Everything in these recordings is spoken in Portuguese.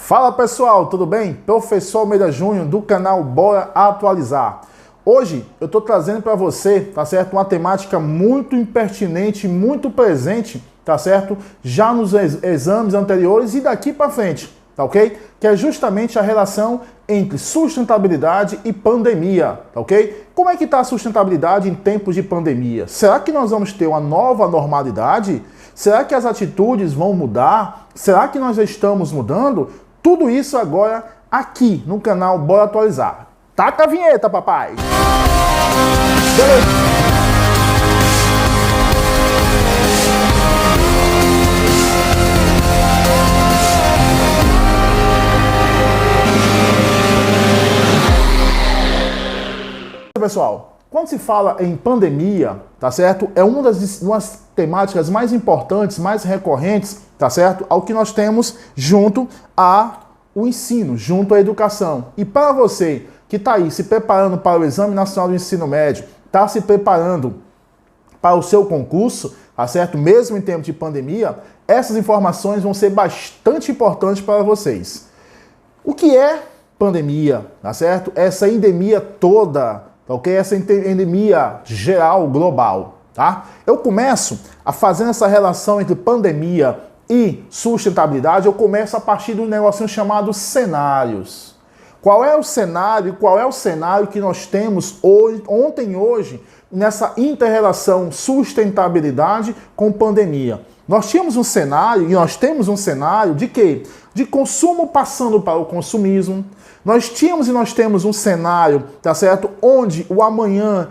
Fala pessoal, tudo bem? Professor Almeida Júnior do canal Bora Atualizar. Hoje eu estou trazendo para você, tá certo? Uma temática muito impertinente, muito presente, tá certo? Já nos exames anteriores e daqui para frente, tá ok? Que é justamente a relação entre sustentabilidade e pandemia, tá ok? Como é que está a sustentabilidade em tempos de pandemia? Será que nós vamos ter uma nova normalidade? Será que as atitudes vão mudar? Será que nós já estamos mudando? Tudo isso agora aqui no canal Bora Atualizar. Taca a vinheta, papai! Beleza. Pessoal, quando se fala em pandemia, tá certo? É uma das temáticas mais importantes, mais recorrentes, tá certo? Ao que nós temos junto ao ensino, junto à educação. E para você que está aí se preparando para o Exame Nacional do Ensino Médio, está se preparando para o seu concurso, tá certo? Mesmo em tempo de pandemia, essas informações vão ser bastante importantes para vocês. O que é pandemia, tá certo? Essa endemia toda, ok? Essa endemia geral, global, tá? Eu começo a fazer essa relação entre pandemia e sustentabilidade, eu começo a partir de um negocinho chamado cenários. Qual é o cenário? Qual é o cenário que nós temos hoje, ontem e hoje, nessa inter-relação sustentabilidade com pandemia? Nós tínhamos um cenário, e nós temos um cenário de quê? De consumo passando para o consumismo. Nós tínhamos e nós temos um cenário, tá certo? Onde o amanhã,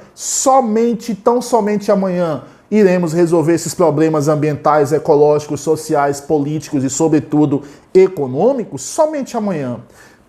tão somente amanhã, iremos resolver esses problemas ambientais, ecológicos, sociais, políticos e, sobretudo, econômicos somente amanhã.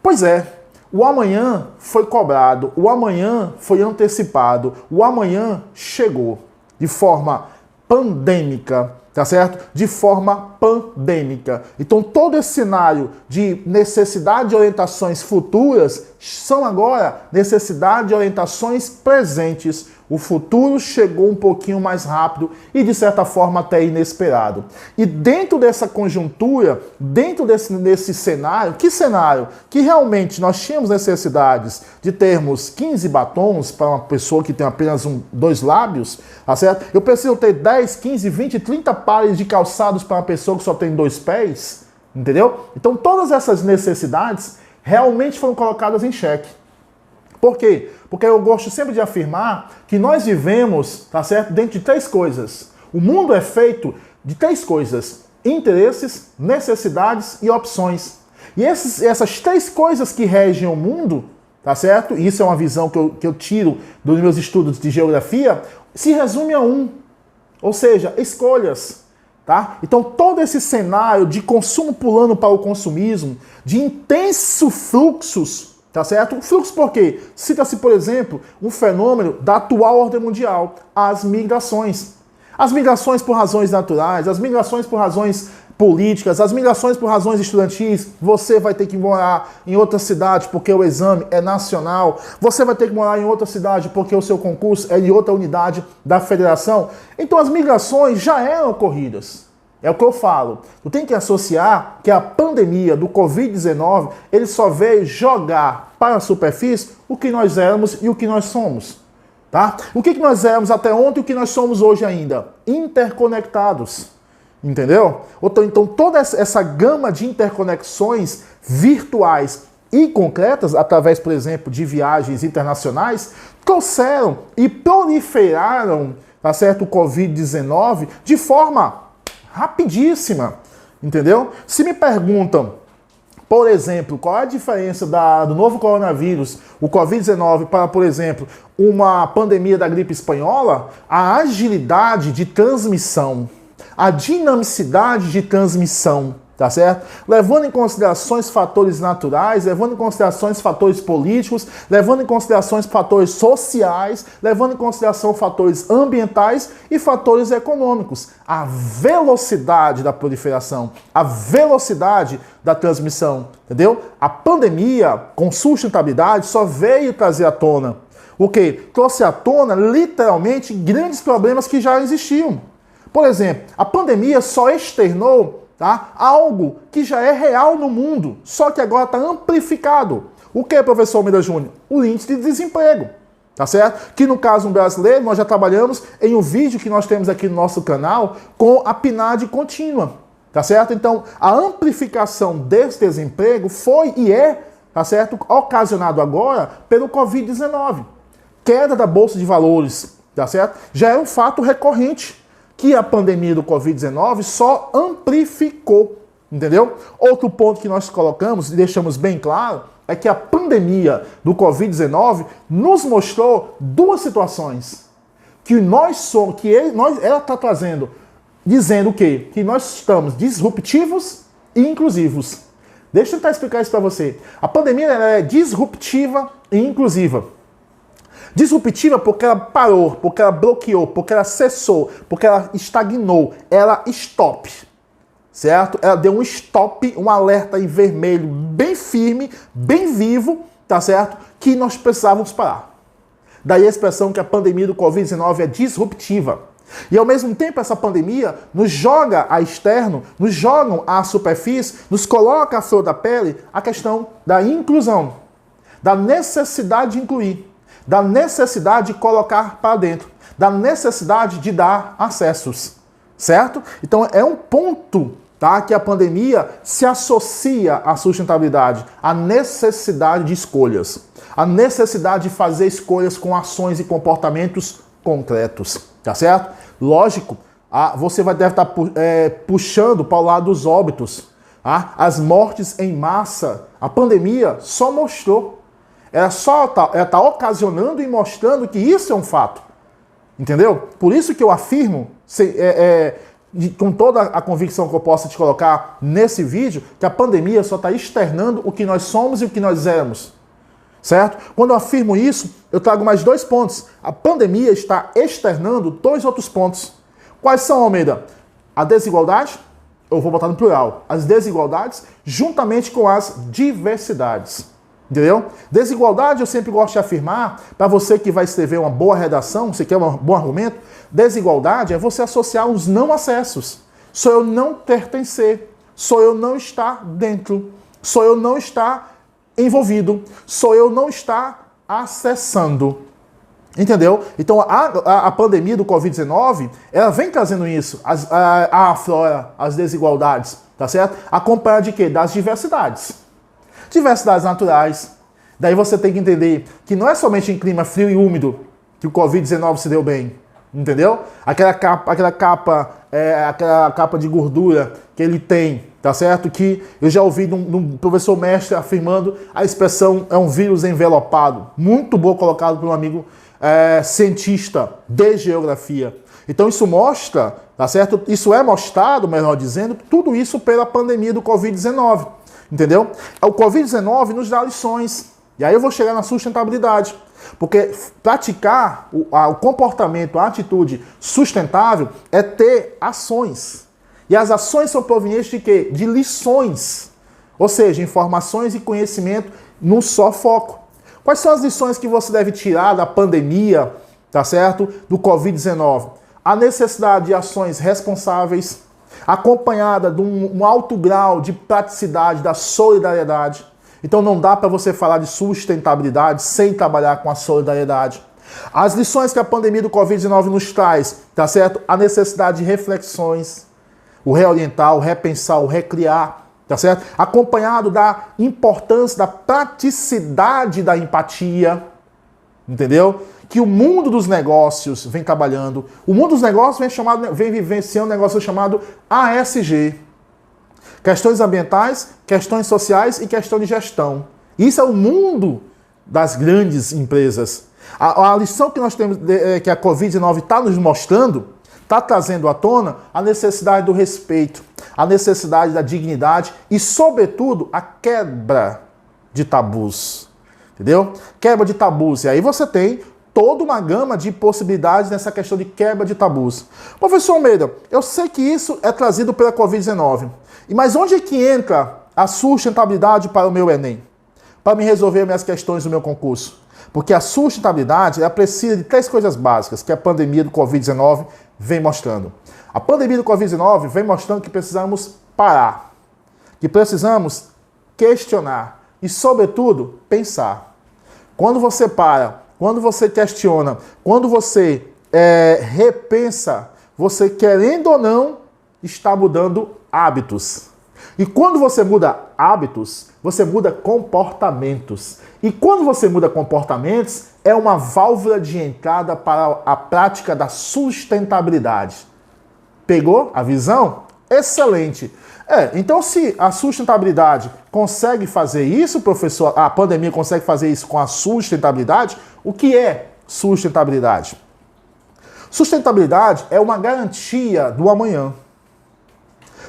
Pois é, o amanhã foi cobrado, o amanhã foi antecipado, o amanhã chegou de forma pandêmica, tá certo? De forma pandêmica. Então todo esse cenário de necessidade de orientações futuras são agora necessidade de orientações presentes. O futuro chegou um pouquinho mais rápido e, de certa forma, até inesperado. E dentro dessa conjuntura, dentro desse cenário, que cenário? Que realmente nós tínhamos necessidades de termos 15 batons para uma pessoa que tem apenas dois lábios, tá certo? Eu preciso ter 10, 15, 20, 30 pares de calçados para uma pessoa que só tem 2 pés, entendeu? Então todas essas necessidades realmente foram colocadas em xeque. Por quê? Porque eu gosto sempre de afirmar que nós vivemos, tá certo, dentro de 3 coisas. O mundo é feito de 3 coisas: interesses, necessidades e opções. E essas 3 coisas que regem o mundo, tá certo? E isso é uma visão que eu tiro dos meus estudos de geografia, se resume a ou seja, escolhas. Tá? Então todo esse cenário de consumo pulando para o consumismo, de intensos fluxos, tá certo? Fluxo por quê? Cita-se, por exemplo, um fenômeno da atual ordem mundial, as migrações. As migrações por razões naturais, as migrações por razões políticas, as migrações por razões estudantis. Você vai ter que morar em outra cidade porque o exame é nacional. Você vai ter que morar em outra cidade porque o seu concurso é de outra unidade da federação. Então as migrações já eram ocorridas. É o que eu falo. Tu tem que associar que a pandemia do Covid-19, ele só veio jogar para a superfície o que nós éramos e o que nós somos. Tá? O que nós éramos até ontem e o que nós somos hoje ainda? Interconectados. Entendeu? Então toda essa gama de interconexões virtuais e concretas, através, por exemplo, de viagens internacionais, trouxeram e proliferaram, tá certo, o Covid-19 de forma rapidíssima, entendeu? Se me perguntam, por exemplo, qual é a diferença do novo coronavírus, o Covid-19, para, por exemplo, uma pandemia da gripe espanhola, a agilidade de transmissão, a dinamicidade de transmissão, tá certo? Levando em considerações fatores naturais, levando em considerações fatores políticos, levando em considerações fatores sociais, levando em consideração fatores ambientais e fatores econômicos. A velocidade da proliferação, a velocidade da transmissão, entendeu? A pandemia com sustentabilidade só veio trazer à tona o quê? Trouxe à tona, literalmente, grandes problemas que já existiam. Por exemplo, a pandemia só externou tá? Algo que já é real no mundo, só que agora está amplificado. O que, professor Almeida Júnior? O índice de desemprego, tá certo? Que no caso brasileiro, nós já trabalhamos em um vídeo que nós temos aqui no nosso canal com a PNAD contínua, tá certo? Então, a amplificação desse desemprego foi e é, tá certo? Ocasionado agora pelo Covid-19. Queda da Bolsa de Valores, tá certo? Já é um fato recorrente que a pandemia do Covid-19 só amplificou, entendeu? Outro ponto que nós colocamos e deixamos bem claro é que a pandemia do Covid-19 nos mostrou duas situações. Que nós somos, ela está trazendo, dizendo o quê? Que nós estamos disruptivos e inclusivos. Deixa eu tentar explicar isso para você. A pandemia ela é disruptiva e inclusiva. Disruptiva porque ela parou, porque ela bloqueou, porque ela cessou, porque ela estagnou. Ela stop, certo? Ela deu um stop, um alerta em vermelho bem firme, bem vivo, tá certo? Que nós precisávamos parar. Daí a expressão que a pandemia do Covid-19 é disruptiva. E ao mesmo tempo essa pandemia nos joga a externo, nos jogam à superfície, nos coloca à flor da pele a questão da inclusão, da necessidade de incluir, da necessidade de colocar para dentro, da necessidade de dar acessos, certo? Então é um ponto, tá, que a pandemia se associa à sustentabilidade, à necessidade de escolhas, a necessidade de fazer escolhas com ações e comportamentos concretos, tá certo? Lógico, você deve estar puxando para o lado dos óbitos, as mortes em massa. A pandemia só mostrou, ela está ocasionando e mostrando que isso é um fato, entendeu? Por isso que eu afirmo, com toda a convicção que eu possa te colocar nesse vídeo, que a pandemia só está externando o que nós somos e o que nós éramos. Certo? Quando eu afirmo isso, eu trago mais dois pontos. A pandemia está externando dois outros pontos. Quais são, Almeida? A desigualdade, eu vou botar no plural, as desigualdades, juntamente com as diversidades. Entendeu? Desigualdade eu sempre gosto de afirmar, para você que vai escrever uma boa redação, você quer um bom argumento, desigualdade é você associar os não acessos. Sou eu não pertencer, sou eu não estar dentro, sou eu não estar envolvido, sou eu não estar acessando. Entendeu? Então a pandemia do Covid-19, ela vem trazendo isso, aflora as desigualdades, tá certo? Acompanhada de quê? Das diversidades. Diversidades naturais. Daí você tem que entender que não é somente em clima frio e úmido que o Covid-19 se deu bem. Entendeu? Aquela capa de gordura que ele tem, tá certo? Que eu já ouvi de um professor mestre afirmando a expressão é um vírus envelopado. Muito bom colocado por um amigo cientista de geografia. Então isso mostra, tá certo? Isso é mostrado, melhor dizendo, tudo isso pela pandemia do Covid-19. Entendeu? O Covid-19 nos dá lições. E aí eu vou chegar na sustentabilidade. Porque praticar o comportamento, a atitude sustentável é ter ações. E as ações são provenientes de quê? De lições. Ou seja, informações e conhecimento num só foco. Quais são as lições que você deve tirar da pandemia, tá certo? Do Covid-19? A necessidade de ações responsáveis, acompanhada de um alto grau de praticidade, da solidariedade. Então não dá para você falar de sustentabilidade sem trabalhar com a solidariedade. As lições que a pandemia do Covid-19 nos traz, tá certo? A necessidade de reflexões, o reorientar, o repensar, o recriar, tá certo? Acompanhado da importância, da praticidade da empatia, entendeu? Que o mundo dos negócios vem trabalhando. O mundo dos negócios vem vivenciando um negócio chamado ASG. Questões ambientais, questões sociais e questão de gestão. Isso é o mundo das grandes empresas. A lição que nós temos, que a Covid-19 está nos mostrando, está trazendo à tona a necessidade do respeito, a necessidade da dignidade e, sobretudo, a quebra de tabus. Entendeu? Quebra de tabus. E aí você tem toda uma gama de possibilidades nessa questão de quebra de tabus. Professor Almeida, eu sei que isso é trazido pela Covid-19. Mas onde é que entra a sustentabilidade para o meu Enem? Para me resolver minhas questões do meu concurso? Porque a sustentabilidade ela precisa de três coisas básicas que a pandemia do Covid-19 vem mostrando. A pandemia do Covid-19 vem mostrando que precisamos parar, que precisamos questionar e, sobretudo, pensar. Quando você para, quando você questiona, quando você repensa, você, querendo ou não, está mudando hábitos. E quando você muda hábitos, você muda comportamentos. E quando você muda comportamentos, é uma válvula de entrada para a prática da sustentabilidade. Pegou a visão? Excelente. Então se a sustentabilidade consegue fazer isso, professor, a pandemia consegue fazer isso com a sustentabilidade, o que é sustentabilidade? Sustentabilidade é uma garantia do amanhã.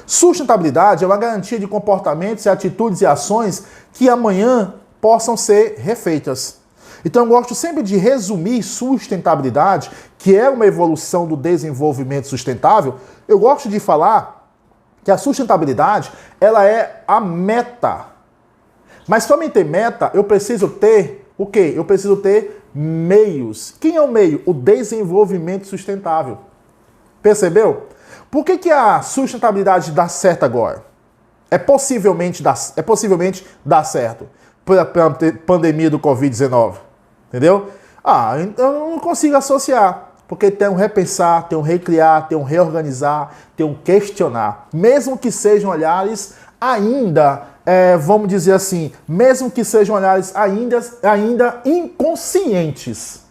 Sustentabilidade é uma garantia de comportamentos, atitudes e ações que amanhã possam ser refeitas. Então eu gosto sempre de resumir sustentabilidade, que é uma evolução do desenvolvimento sustentável. Eu gosto de falar que a sustentabilidade, ela é a meta. Mas para mim ter meta, eu preciso ter o quê? Eu preciso ter meios. Quem é o meio? O desenvolvimento sustentável. Percebeu? Por que a sustentabilidade dá certo agora? Possivelmente dá certo pela pandemia do Covid-19. Entendeu? Eu não consigo associar. Porque tem um repensar, tem um recriar, tem um reorganizar, tem um questionar. Mesmo que sejam olhares ainda, vamos dizer assim, mesmo que sejam olhares ainda inconscientes.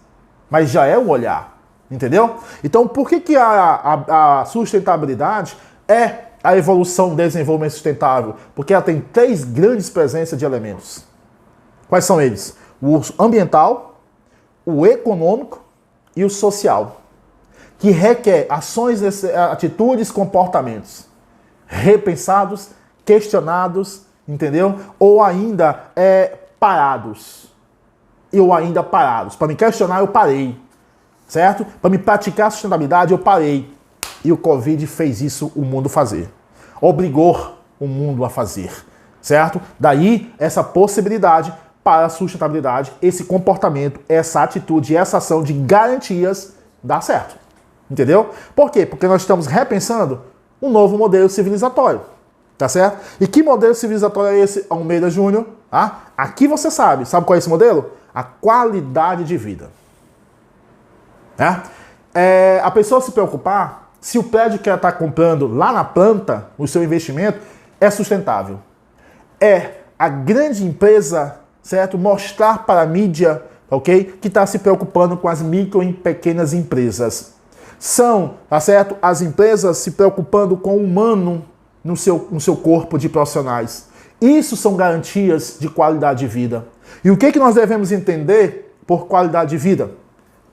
Mas já é um olhar. Entendeu? Então, por que a sustentabilidade é a evolução do desenvolvimento sustentável? Porque ela tem 3 grandes presenças de elementos. Quais são eles? O ambiental, o econômico e o social, que requer ações, atitudes, comportamentos repensados, questionados, entendeu? Ou ainda parados. Para me questionar, eu parei. Certo? Para me praticar a sustentabilidade, eu parei. E o Covid fez isso o mundo fazer. Obrigou o mundo a fazer. Certo? Daí, essa possibilidade para a sustentabilidade, esse comportamento, essa atitude, essa ação de garantias dá certo. Entendeu? Por quê? Porque nós estamos repensando um novo modelo civilizatório. Tá certo? E que modelo civilizatório é esse, Almeida Júnior? Aqui você sabe. Sabe qual é esse modelo? A qualidade de vida. A pessoa se preocupar se o prédio que ela está comprando lá na planta, o seu investimento, é sustentável. A grande empresa, certo, mostrar para a mídia, ok, que está se preocupando com as micro e pequenas empresas. São, tá certo, as empresas se preocupando com o humano no seu corpo de profissionais. Isso são garantias de qualidade de vida. E o que nós devemos entender por qualidade de vida?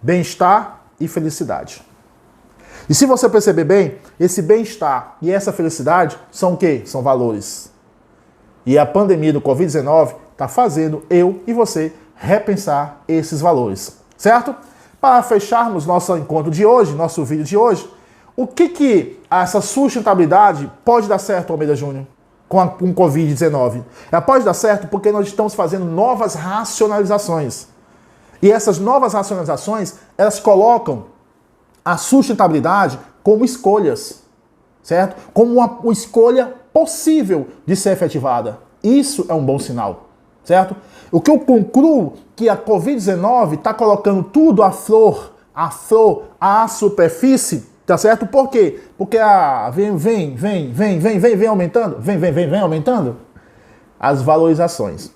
Bem-estar e felicidade. E se você perceber bem, esse bem-estar e essa felicidade são o quê? São valores. E a pandemia do Covid-19 está fazendo eu e você repensar esses valores. Certo? Para fecharmos nosso encontro de hoje, nosso vídeo de hoje, o que essa sustentabilidade pode dar certo, Almeida Júnior, com o Covid-19? Ela pode dar certo porque nós estamos fazendo novas racionalizações. E essas novas racionalizações, elas colocam a sustentabilidade como escolhas, certo? Como uma escolha possível de ser efetivada. Isso é um bom sinal, certo? O que eu concluo que a Covid-19 está colocando tudo à flor, à superfície, tá certo? Por quê? Porque vem aumentando as valorizações.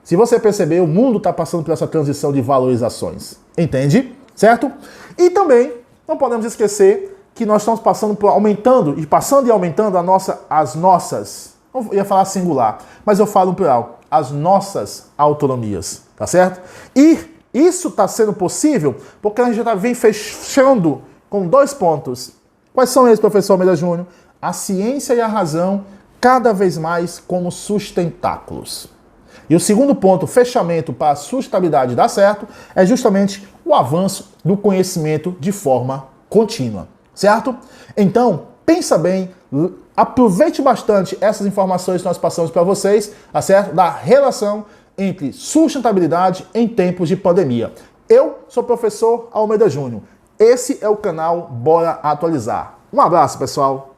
Se você perceber, o mundo está passando por essa transição de valorizações. Entende? Certo? E também não podemos esquecer que nós estamos passando e aumentando as nossas, não ia falar singular, mas eu falo no plural, as nossas autonomias. Tá certo? E isso está sendo possível porque a gente já vem fechando com 2 pontos. Quais são eles, professor Almeida Júnior? A ciência e a razão cada vez mais como sustentáculos. E o segundo ponto, fechamento para a sustentabilidade dar certo, é justamente o avanço do conhecimento de forma contínua, certo? Então, pensa bem, aproveite bastante essas informações que nós passamos para vocês, tá certo? Da relação entre sustentabilidade em tempos de pandemia. Eu sou o professor Almeida Júnior. Esse é o canal Bora Atualizar. Um abraço, pessoal!